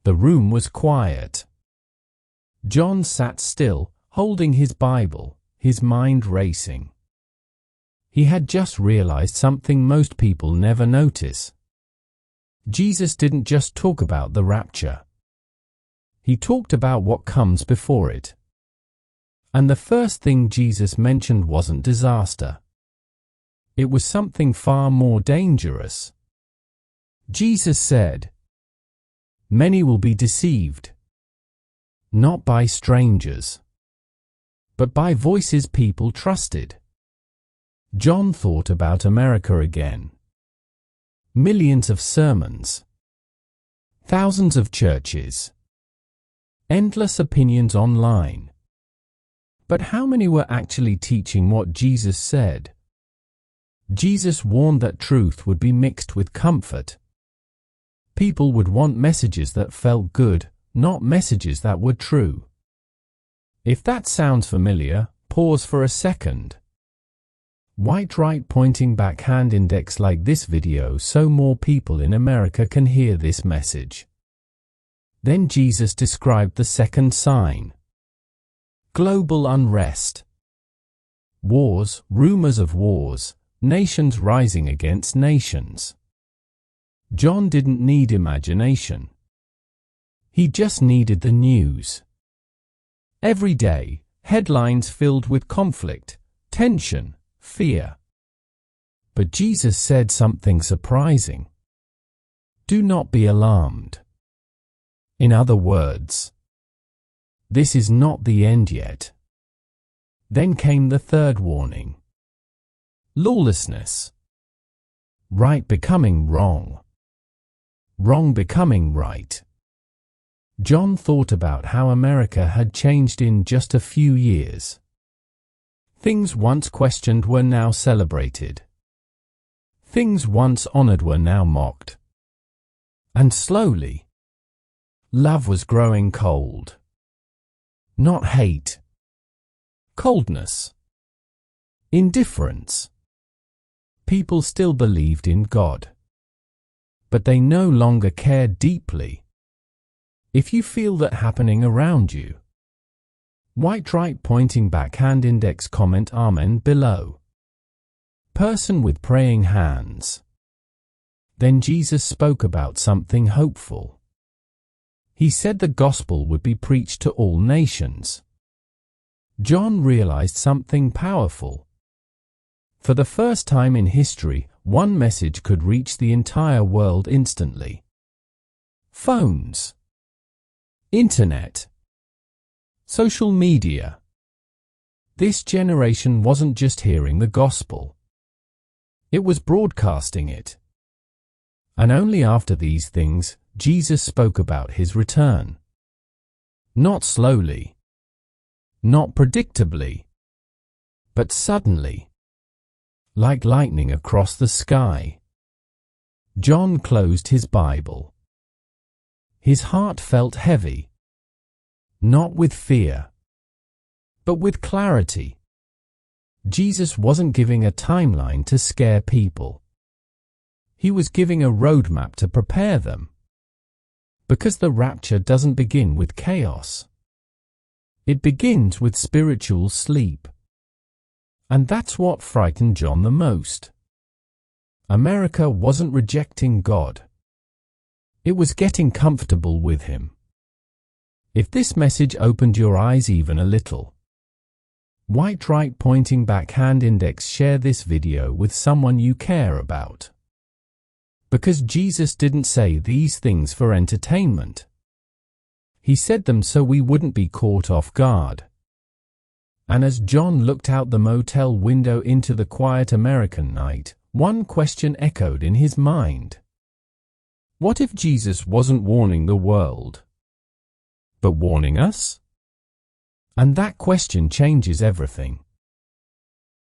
The room was quiet. John sat still, holding his Bible, his mind racing. He had just realized something most people never notice. Jesus didn't just talk about the rapture. He talked about what comes before it. And the first thing Jesus mentioned wasn't disaster. It was something far more dangerous. Jesus said, "Many will be deceived, not by strangers, but by voices people trusted." John thought about America again. Millions of sermons, thousands of churches, endless opinions online. But how many were actually teaching what Jesus said? Jesus warned that truth would be mixed with comfort. People would want messages that felt good, not messages that were true. If that sounds familiar, pause for a second. White right pointing back hand index like this video so more people in America can hear this message. Then Jesus described the second sign. Global unrest. Wars, rumors of wars, nations rising against nations. John didn't need imagination. He just needed the news. Every day, headlines filled with conflict, tension, fear. But Jesus said something surprising. Do not be alarmed. In other words, this is not the end yet. Then came the third warning. Lawlessness. Right becoming wrong. Wrong becoming right. John thought about how America had changed in just a few years. Things once questioned were now celebrated. Things once honored were now mocked. And slowly, love was growing cold. Not hate. Coldness. Indifference. People still believed in God, but they no longer cared deeply. If you feel that happening around you, white right pointing back hand index comment Amen below. Person with praying hands. Then Jesus spoke about something hopeful. He said the gospel would be preached to all nations. John realized something powerful. For the first time in history, one message could reach the entire world instantly. Phones. Internet. Social media. This generation wasn't just hearing the gospel. It was broadcasting it. And only after these things, Jesus spoke about his return. Not slowly. Not predictably. But suddenly. Like lightning across the sky. John closed his Bible. His heart felt heavy. Not with fear, but with clarity. Jesus wasn't giving a timeline to scare people. He was giving a roadmap to prepare them. Because the rapture doesn't begin with chaos. It begins with spiritual sleep. And that's what frightened John the most. America wasn't rejecting God. It was getting comfortable with him. If this message opened your eyes even a little, white right pointing back hand index, share this video with someone you care about. Because Jesus didn't say these things for entertainment. He said them so we wouldn't be caught off guard. And as John looked out the motel window into the quiet American night, one question echoed in his mind. What if Jesus wasn't warning the world, but warning us? And that question changes everything.